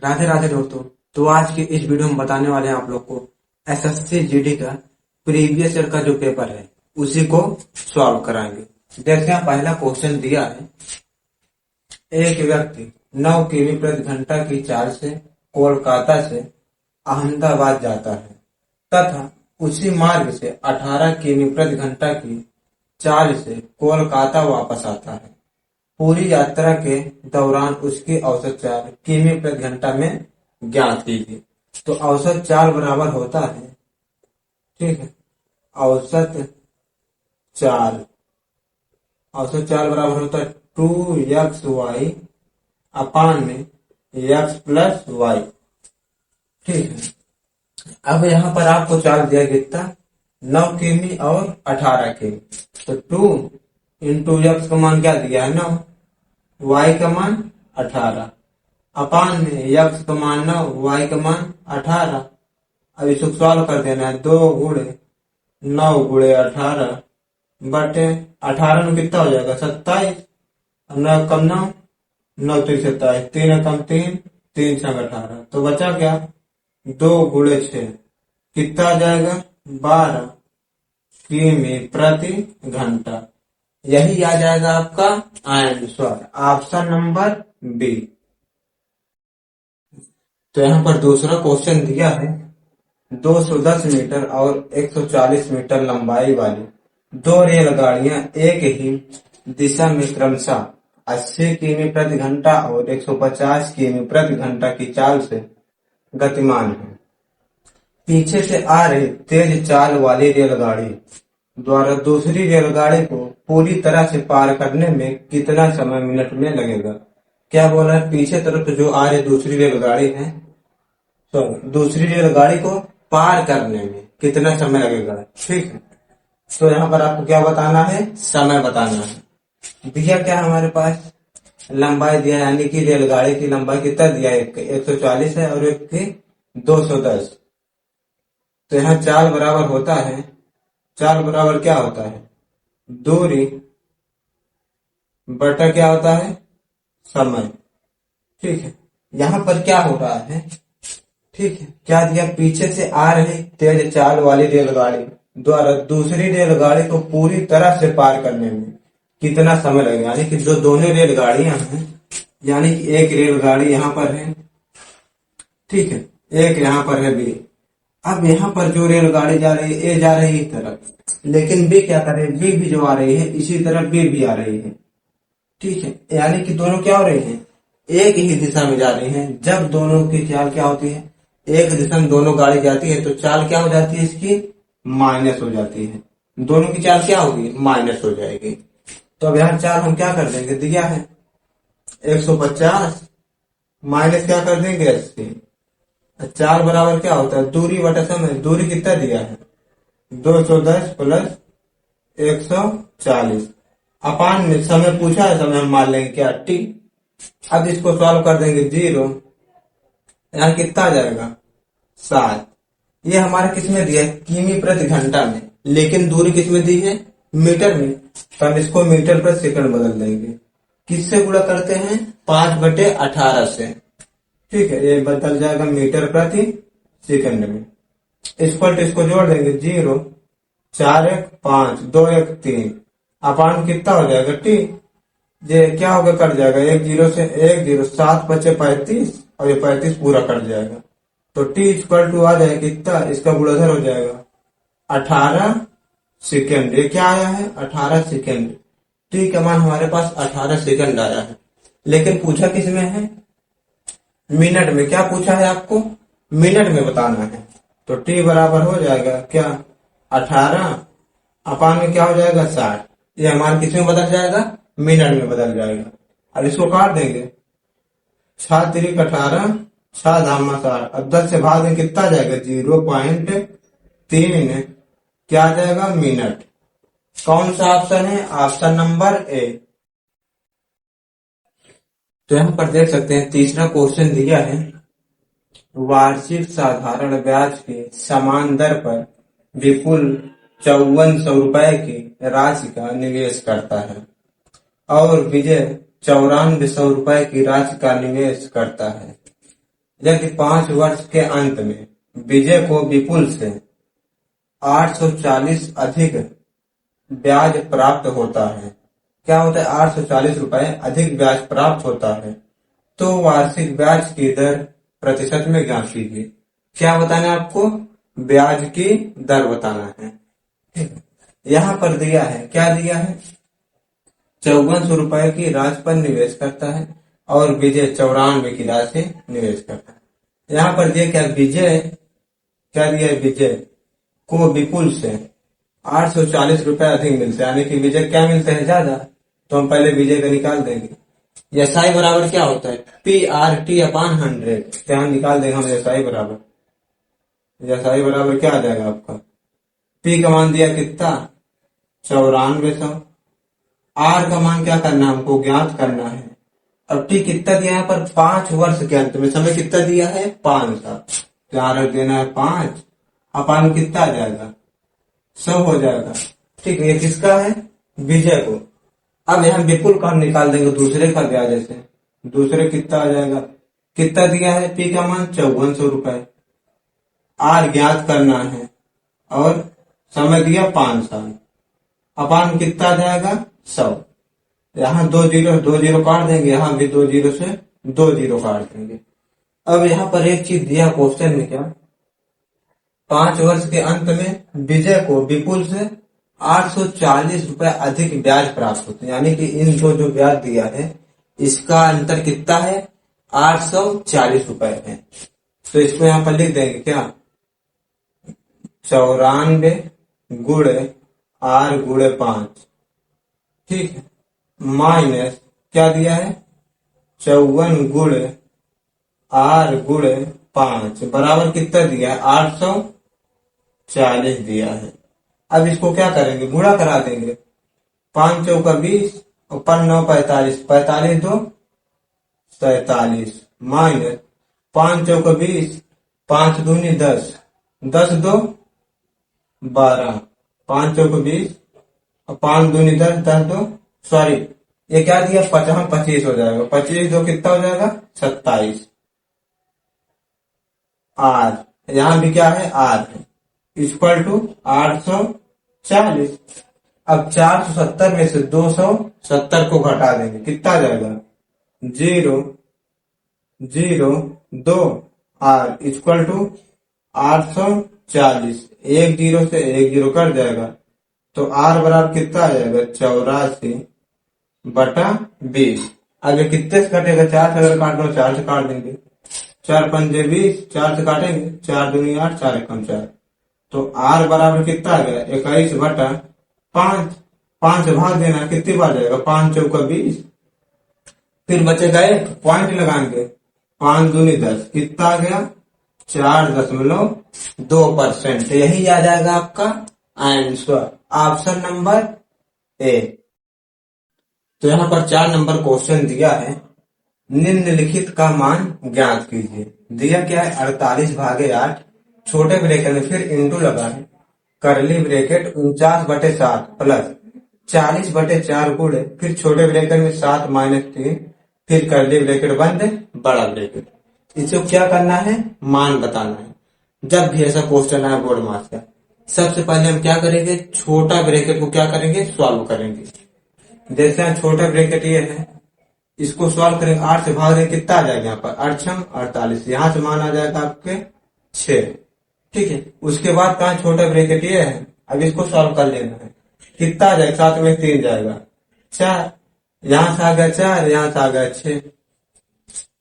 राधे राधे दोस्तों। तो आज के इस वीडियो में बताने वाले हैं आप लोग को एसएससी जीडी का प्रीवियस ईयर का जो पेपर है उसी को सॉल्व कराएंगे। देखते हैं, पहला क्वेश्चन दिया है, एक व्यक्ति 9 किमी प्रति घंटा की चाल से कोलकाता से अहमदाबाद जाता है तथा उसी मार्ग से 18 किमी प्रति घंटा की चाल से कोलकाता वापस आता है। पूरी यात्रा के दौरान उसकी औसत चाल किमी प्रति घंटा में ज्ञात कीजिए। तो औसत चाल बराबर होता है, ठीक है, औसत चाल बराबर होता है 2xy अपान में x प्लस y, ठीक है। अब यहाँ पर आपको चाल दिया कितना, 9 किमी और 18 किमी, तो 2 इंटू x का मान क्या दिया है 9, y का मान 18 अपान में x का मान 9, y का मान 18। अब इसको सॉल्व कर देना है, 2 गुणे 9 गुणे 18 बटे 18 में कितना हो जाएगा 27, 9 कम 9, 9 3 27, 3 कम 3, 3 6 18, तो बचा क्या 2 गुणे 6 कितना आ जाएगा 12 किमी प्रति घंटा। यही आ जाएगा आपका आंसर, ऑप्शन नंबर बी। तो यहाँ पर दूसरा क्वेश्चन दिया है, 210 मीटर और 140 मीटर लंबाई वाली 2 रेलगाड़ियां एक ही दिशा में क्रमशः 80 किमी प्रति घंटा और 150 किमी प्रति घंटा की चाल से गतिमान है। पीछे से आ रही तेज चाल वाली रेलगाड़ी द्वारा दूसरी रेलगाड़ी को पूरी तरह से पार करने में कितना समय मिनट में लगेगा। क्या बोला है, पीछे तरफ जो आ रही दूसरी रेलगाड़ी है, तो दूसरी रेलगाड़ी को पार करने में कितना समय लगेगा, ठीक है। तो यहाँ पर आपको क्या बताना है, समय बताना है। दिया क्या हमारे पास, लंबाई दिया, यानी कि रेलगाड़ी की लंबाई कितना दिया है 140 है और एक की 210। तो यहाँ चाल बराबर होता है, चाल बराबर क्या होता है, दूरी बटा क्या होता है समय, ठीक है। यहाँ पर क्या हो रहा है, ठीक है, क्या दिया, पीछे से आ रही तेज चाल वाली रेलगाड़ी द्वारा दूसरी रेलगाड़ी को पूरी तरह से पार करने में कितना समय लगेगा। यानी कि जो दोनों रेलगाड़ियां हैं, यानी कि एक रेलगाड़ी यहाँ पर है, ठीक है, एक यहाँ पर है बी। अब यहाँ पर जो रेलगाड़ी जा रही है ए जा रही है तरफ, लेकिन बी क्या कर रही है, बी भी जो आ रही है इसी तरफ बी भी आ रही है, ठीक है। यानी कि दोनों क्या हो रही है, एक ही दिशा में जा रही हैं। जब दोनों की चाल क्या होती है, एक दिशा में दोनों गाड़ी जाती है तो चाल क्या हो जाती है, इसकी माइनस हो जाती है। दोनों की चाल क्या होगी, माइनस हो जाएगी। तो अब यहाँ चाल हम क्या कर देंगे, दिया है 150 माइनस क्या कर देंगे 80। चाल बराबर क्या होता है, दूरी बटा समय। दूरी कितना दिया है 210 प्लस 140 अपान में समय पूछा है, समय हम मान लेंगे क्या टी। अब इसको सॉल्व कर देंगे 0, यहाँ कितना आ जाएगा 7। ये हमारा किसमें दिया है, किमी प्रति घंटा में, लेकिन दूरी किसमें दी है, मीटर में। तो हम इसको मीटर प्रति सेकंड बदल देंगे। किससे गुणा करते हैं, 5/18 से, ठीक है। ये बदल जाएगा मीटर प्रति सेकंड में। इसको जोड़ देंगे 0, 4 1 5, 2 1 3 अपान कितना हो जाएगा टी। ये क्या होगा, कट जाएगा, 1 0 से 1 0, 7 बचे 35 और ये 35 पूरा कट जाएगा। तो टी इक्वल टू आ जाएगा कितना, इसका गुणोत्तर हो जाएगा 18 सेकेंड। ये क्या आया है 18 सेकेंड। टी का मान हमारे पास 18 सेकेंड आया है, लेकिन पूछा किस में है, मिनट में। क्या पूछा है आपको, मिनट में बताना है। तो टी बराबर हो जाएगा क्या 18 अपान में क्या हो जाएगा 60। ये हमारे किस में बदल जाएगा, मिनट में बदल जाएगा। अब इसको काट देंगे, 6 3 18, 6 धामा 60। अब 10 से भाग दें कितना जाएगा 0.3, क्या आ जाएगा मिनट। कौन सा ऑप्शन है, ऑप्शन नंबर ए। तो यहाँ पर देख सकते हैं, तीसरा क्वेश्चन दिया है, वार्षिक साधारण ब्याज के समान दर पर विपुल 5400 रुपए की राशि का निवेश करता है और विजय 9400 रुपए की राशि का निवेश करता है। यदि 5 वर्ष के अंत में विजय को विपुल से 840 अधिक ब्याज प्राप्त होता है, क्या होता है 840 रुपए अधिक ब्याज प्राप्त होता है, तो वार्षिक ब्याज की दर प्रतिशत में ज्ञात कीजिए। क्या बताना है आपको? ब्याज की दर बताना है। ठीक है, यहाँ पर दिया है, क्या दिया है? 5400 रुपए की राशि पर निवेश करता है और विजय 94 की राशि निवेश करता है। यहाँ पर दिया क्या? विजय, क्या दिया है? विजय को विपुल से 840 रुपए अधिक मिलते हैं, यानी कि विजय क्या मिलते हैं? ज्यादा। तो हम पहले विजय का निकाल देंगे। एसआई बराबर क्या होता है? PRT/100। यहाँ निकाल देंगे हम एसआई बराबर। एसआई बराबर क्या आ जाएगा आपका? पी का मान दिया कितना? 9400। आर का मान क्या करना है? हमको ज्ञात करना है। अब टी कितना दिया है यहाँ पर? 5 वर्ष के अंत में समय कितना दिया है? 5 साल। यहाँ रख देना है 5, अपान कितना आ जाएगा? 100 हो जाएगा। ठीक है, ये किसका है? विजय को। अब यहाँ विपुल का हम निकाल देंगे दूसरे का ब्याज से। दूसरे कितना आ जाएगा? कितना दिया है? पी का मान 5400 रुपए। आर ज्ञात करना है और समय दिया 5 साल, अपान कितना आ जाएगा? 100। यहाँ 2 जीरो काट देंगे, यहाँ भी 2 जीरो से 2 जीरो काट देंगे। अब यहाँ पर एक चीज दिया क्वेश्चन में, क्या? 5 वर्ष के अंत में विजय को विपुल से 840 रुपए अधिक ब्याज प्राप्त होते हैं, यानी कि इन दो जो ब्याज दिया है इसका अंतर कितना है? 840 रुपए है। तो इसको यहाँ पर लिख देंगे क्या? 94 गुणे आर गुणे 5। ठीक है, माइनस क्या दिया है? 54 गुणे आर गुणे 5 बराबर कितना दिया है? 840 दिया है। अब इसको क्या करेंगे? गुणा करा देंगे। 5 चौका 20 और 5 9 45, 45 2 47 माइनस 5 चौका 20, 5 दूनी 10, 10 2 12, 5 चौका 20 और 5 दूनी 10, 10 2 सॉरी ये क्या दिया? 25 हो जाएगा। 25 2 कितना हो जाएगा? 27। आर यहाँ भी क्या है? आर है, इक्वल टू 840। अब 470 में से 270 को घटा देंगे, कितना आ जाएगा? 0 0 2 आर इक्वल टू 840। 1 जीरो से 1 जीरो कट जाएगा, तो आर बराबर कितना आ जाएगा? 84/20। आगे कितने से कटेगा? 4 से अगर काट लो 4 से काट देंगे। 4 पंजे 20, 4 से काटेंगे, 4 दूनी 8, 4 एकम 4। तो आर बराबर कितना आ गया? 21/5। 5 भाग देना, कितनी बार जाएगा? 5 चौका 20। फिर बचेगा एक पॉइंट लगाएंगे, 5 दूनी 10, कितना आ गया? 4.2%। यही आ जाएगा आपका आंसर, ऑप्शन नंबर ए। तो यहाँ पर 4 नंबर क्वेश्चन दिया है, निम्नलिखित का मान ज्ञात कीजिए। दिया क्या है? 48/8 छोटे ब्रैकेट में फिर इंटू लगा है, करली ब्रैकेट 49/7 प्लस 40/4 गुणे फिर छोटे ब्रैकेट में 7 माइनस 3 फिर करली ब्रैकेट बंद बड़ा ब्रैकेट। इसको क्या करना है? मान बताना है। जब भी ऐसा क्वेश्चन आए बोर्ड मार्क्स का, सबसे पहले हम क्या करेंगे? छोटा ब्रैकेट को क्या करेंगे? सॉल्व करेंगे। जैसे यहाँ छोटा ब्रैकेट ये है, इसको सॉल्व करेंगे। 8 से भाग देंगे, कितना आ जाएगा? यहाँ पर 8 6 48, यहाँ से मान आ जाएगा आपके 6। ठीक है, उसके बाद कहा छोटा ब्रैकेट ये है, अब इसको सॉल्व कर लेना है। कितना आ जाएगा? 7 में 3 जाएगा 4, यहाँ से आ गया 4, यहाँ से आ गया 6।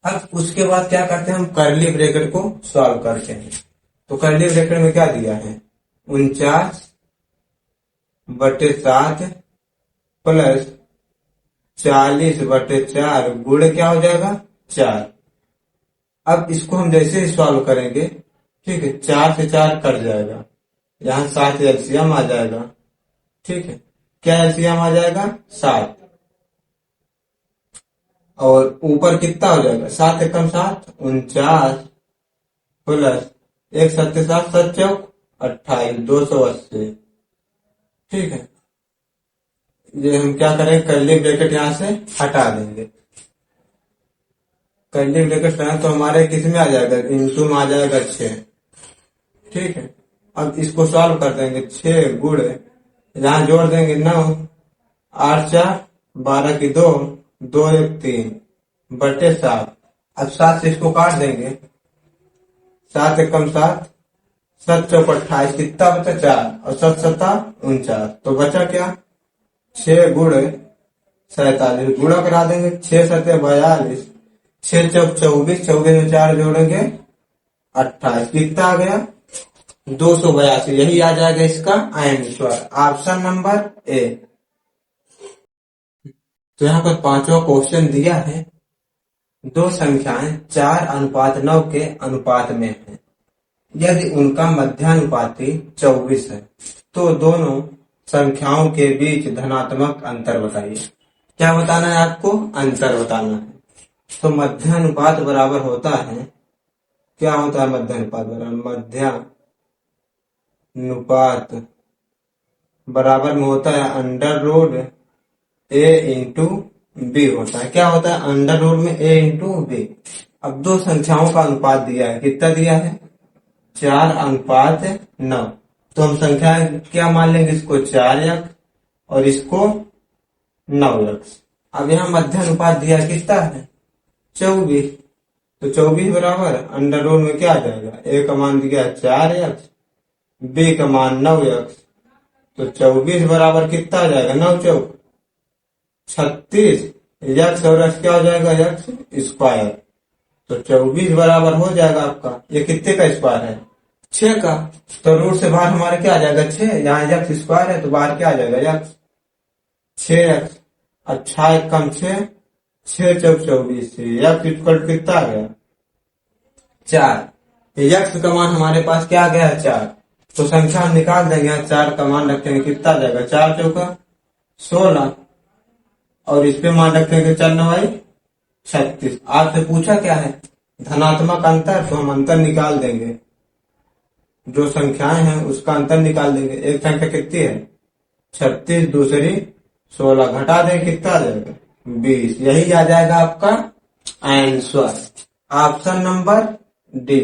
अब उसके बाद क्या करते हैं? हम करली ब्रैकेट को सॉल्व करते हैं। तो करली ब्रैकेट में क्या दिया है? 49/7 प्लस 40/4 गुणे क्या हो जाएगा? 4। अब इसको हम जैसे ही सॉल्व करेंगे, ठीक है, 4 से 4 कट जाएगा, यहाँ 7 एलसीएम आ जाएगा। ठीक है, क्या एलसीएम आ जाएगा? 7। और ऊपर कितना हो जाएगा? 7 एकम 7 49 प्लस 1 7 7 7 चौक 28 280। ठीक है, ये हम क्या करेंगे? करली ब्रैकेट यहां से हटा देंगे। कर्ली ब्रैकेट लगाए तो हमारे किस में आ जाएगा, इंटू में आ जाएगा 6। ठीक है, अब इसको सॉल्व कर देंगे। 6 गुणे यहाँ जोड़ देंगे 9, 8 4 12 की 2, 2 1 3 बटे 7। अब 7 से इसको काट देंगे। 7 एकम 7, 7 चौक 28, कितना बचा 4 और 7 सत्ता 49। तो बचा क्या 6 गुणे 47, गुणा करा देंगे। 6 सत्ते 42, 6 चौक 24, 24 में 4 जोड़ेंगे 28, कितना आ गया 282। यही आ जाएगा इसका आंसर, ऑप्शन नंबर ए। तो यहाँ पर 5वां क्वेश्चन दिया है, दो संख्याएं 4:9 के अनुपात में है। यदि उनका मध्यानुपाती 24 है तो दोनों संख्याओं के बीच धनात्मक अंतर बताइए। क्या बताना है आपको, अंतर बताना है। तो मध्यानुपात बराबर होता है, क्या होता है मध्यानुपात बराबर, मध्यानुपात बराबर में होता है अंडर रूट ए इंटू बी होता है। क्या होता है अंडर रूट में ए इंटू बी। अब दो संख्याओं का अनुपात दिया है, कितना दिया है 4:9। तो हम संख्या क्या मान लेंगे, इसको 4x और इसको 9x। अब यहाँ मध्यानुपात दिया है, कितना है 24। तो 24 बराबर अंडर रूट में क्या आ जाएगा, ए का मान दिया है 4x, बी का मान 9x। तो 24 बराबर कितना आ जाएगा 9 चौक 36, यक्स और एक्स क्या हो जाएगा यक्स स्क्वायर। तो 24 बराबर हो जाएगा आपका, ये कितने का स्क्वायर है 6 का। तो रूट से बाहर हमारे क्या आ जाएगा 6, यहाँ यक्स स्क्वायर है तो बाहर क्या आ जाएगा यक्स 6x। अच्छा 1 कम 6, 6 चौक 24, यक्स इक्वल कितना आ गया 4। यक्स का मान हमारे पास क्या आ गया है 4। तो संख्या हम निकाल देंगे, 4 का मान रखेंगे, कितना आ जाएगा 4 चौका 16 और इस पे मान रखेंगे 4 9 36। आपसे पूछा क्या है धनात्मक अंतर, तो हम अंतर निकाल देंगे। जो संख्याएं हैं उसका अंतर निकाल देंगे। एक संख्या कितनी है 36, दूसरी 16, घटा देंगे कितना आ जाएगा 20। यही आ जाएगा आपका आंसर, ऑप्शन नंबर डी।